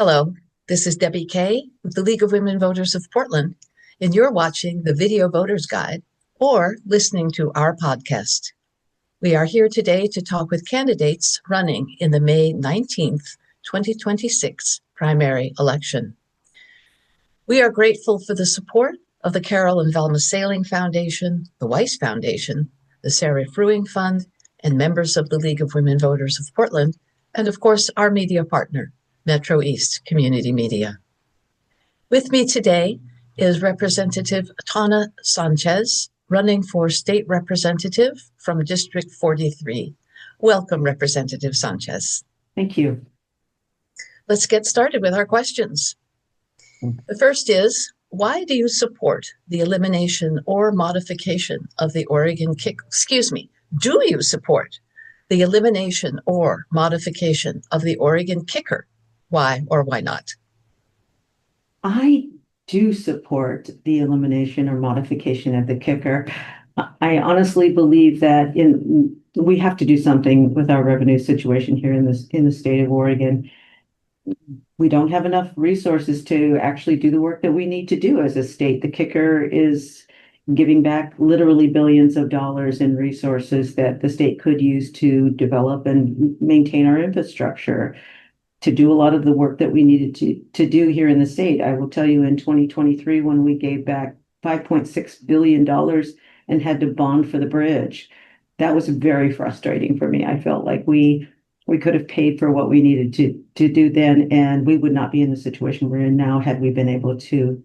Hello, this is Debbie Kay with the League of Women Voters of Portland, and you're watching the Video Voters Guide or listening to our podcast. We are here today to talk with candidates running in the May 19th, 2026 primary election. We are grateful for the support of the Carol and Velma Sailing Foundation, the Weiss Foundation, the Sarah Fruing Fund, and members of the League of Women Voters of Portland, and of course, our media partner, Metro East Community Media. With me today is Representative Tawna Sanchez, running for state representative from District 43. Welcome, Representative Sanchez. Thank you. Let's get started with our questions. The first is, why do you support the elimination or modification of the do you support the elimination or modification of the Oregon kicker? Why or why not? I do support the elimination or modification of the kicker. I honestly believe that we have to do something with our revenue situation here in the state of Oregon. We don't have enough resources to actually do the work that we need to do as a state. The kicker is giving back literally billions of dollars in resources that the state could use to develop and maintain our infrastructure, to do a lot of the work that we needed to do here in the state. I will tell you, in 2023, when we gave back $5.6 billion and had to bond for the bridge, that was very frustrating for me. I felt like we could have paid for what we needed to do then, and we would not be in the situation we're in now had we been able to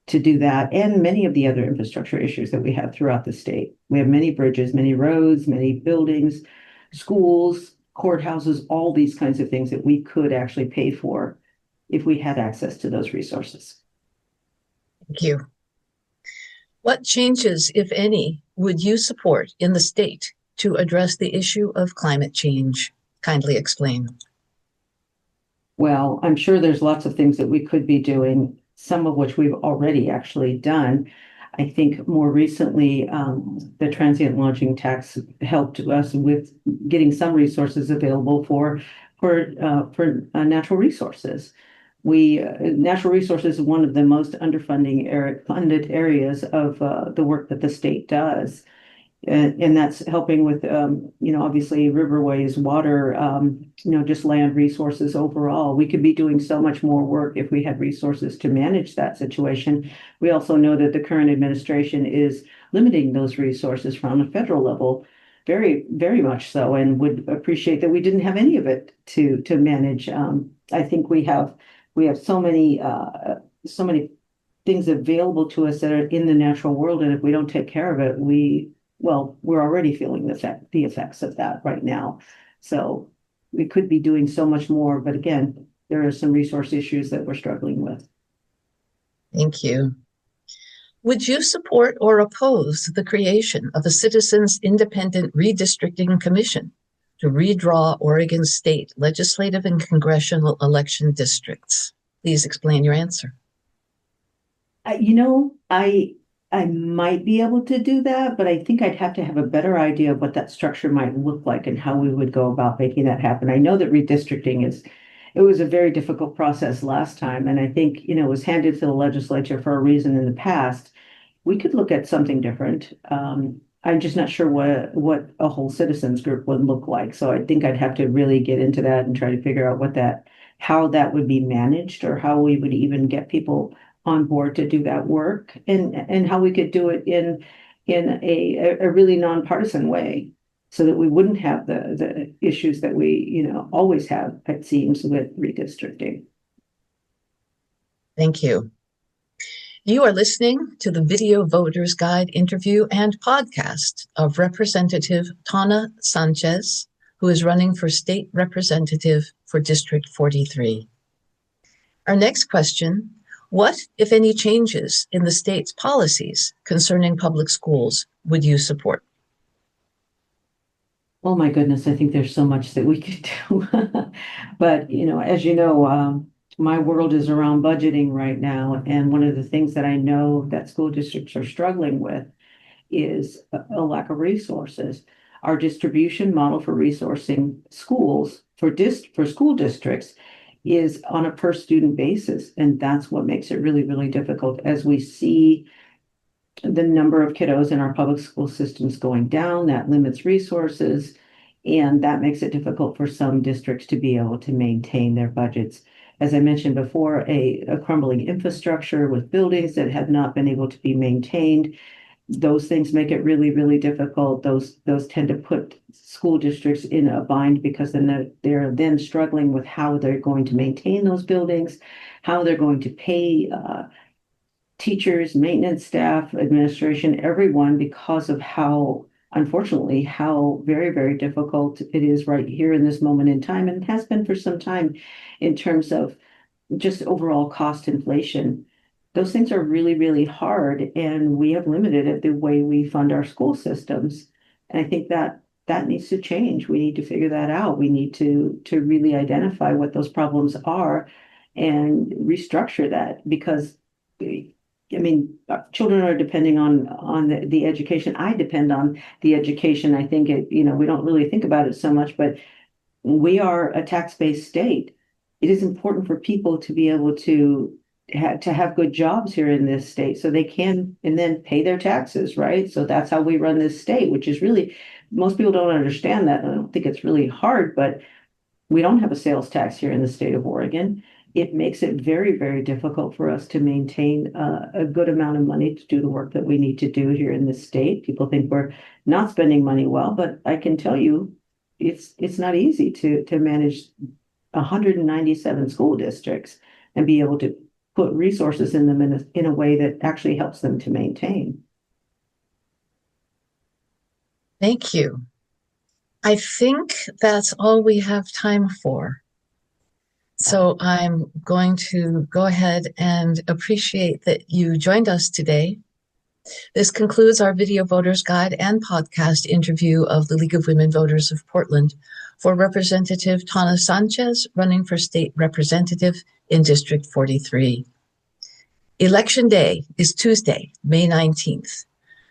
do that, and many of the other infrastructure issues that we have throughout the state. We have many bridges, many roads, many buildings, schools, courthouses, all these kinds of things that we could actually pay for if we had access to those resources. Thank you. What changes, if any, would you support in the state to address the issue of climate change? Kindly explain. Well, I'm sure there's lots of things that we could be doing, some of which we've already actually done. I think more recently, the transient lodging tax helped us with getting some resources available for natural resources. Natural resources is one of the most funded areas of the work that the state does. And that's helping with, obviously riverways, water, just land resources overall. We could be doing so much more work if we had resources to manage that situation. We also know that the current administration is limiting those resources from a federal level, very, very much so, and would appreciate that we didn't have any of it to manage. I think we have so many things available to us that are in the natural world, and if we don't take care of it, we're already feeling the effects of that right now. So we could be doing so much more, but again, there are some resource issues that we're struggling with. Thank you. Would you support or oppose the creation of a Citizens Independent Redistricting Commission to redraw Oregon state legislative and congressional election districts? Please explain your answer. I might be able to do that, but I think I'd have to have a better idea of what that structure might look like and how we would go about making that happen. I know that redistricting it was a very difficult process last time, and I think, it was handed to the legislature for a reason in the past. We could look at something different. I'm just not sure what a whole citizens group would look like. So I think I'd have to really get into that and try to figure out how that would be managed, or how we would even get people on board to do that work, and how we could do it in a really nonpartisan way, so that we wouldn't have the issues that we always have, it seems, with redistricting. Thank you. You are listening to the Video Voters Guide interview and podcast of Representative Tawna Sanchez, who is running for state representative for District 43. Our next question: what, if any, changes in the state's policies concerning public schools would you support? Oh my goodness, I think there's so much that we could do. But, as you know, my world is around budgeting right now. And one of the things that I know that school districts are struggling with is a lack of resources. Our distribution model for resourcing schools for school districts is on a per student basis. And that's what makes it really, really difficult as we see the number of kiddos in our public school systems going down. That limits resources, and that makes it difficult for some districts to be able to maintain their budgets. As I mentioned before, a crumbling infrastructure with buildings that have not been able to be maintained. Those things make it really, really difficult. Those tend to put school districts in a bind, because then they're then struggling with how they're going to maintain those buildings, how they're going to pay teachers, maintenance staff, administration, everyone, because of how, unfortunately, how very, very difficult it is right here in this moment in time, and has been for some time, in terms of just overall cost inflation. Those things are really, really hard, and we have limited it the way we fund our school systems. And I think that needs to change. We need to figure that out. We need to really identify what those problems are and restructure that, because I mean, children are depending on the education. I depend on the education. I think we don't really think about it so much, but we are a tax-based state. It is important for people to be able to have good jobs here in this state, so they can and then pay their taxes, right? So that's how we run this state, which is really, most people don't understand that. I don't think it's really hard, but we don't have a sales tax here in the state of Oregon. It makes it very, very difficult for us to maintain a good amount of money to do the work that we need to do here in this state. People think we're not spending money well, but I can tell you it's not easy to manage 197 school districts and be able to put resources in them in a way that actually helps them to maintain. Thank you. I think that's all we have time for. So I'm going to go ahead and appreciate that you joined us today. This concludes our video voters guide and podcast interview of the League of Women Voters of Portland for Representative Tawna Sanchez, running for state representative in District 43. Election Day is Tuesday, May 19th.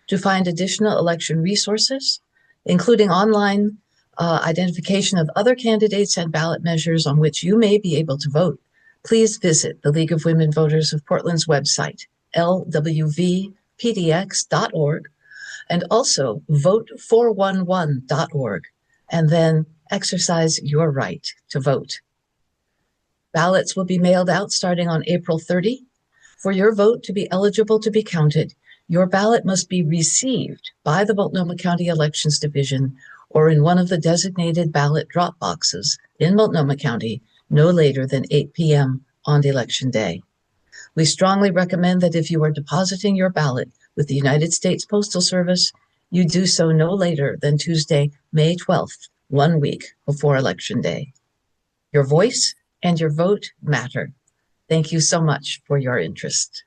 To find additional election resources, including online identification of other candidates and ballot measures on which you may be able to vote, please visit the League of Women Voters of Portland's website, lwvpdx.org, and also vote411.org, and then exercise your right to vote. Ballots will be mailed out starting on April 30. For your vote to be eligible to be counted, your ballot must be received by the Multnomah County Elections Division or in one of the designated ballot drop boxes in Multnomah County no later than 8 p.m. on Election Day. We strongly recommend that if you are depositing your ballot with the United States Postal Service, you do so no later than Tuesday, May 12th, 1 week before Election Day. Your voice and your vote matter. Thank you so much for your interest.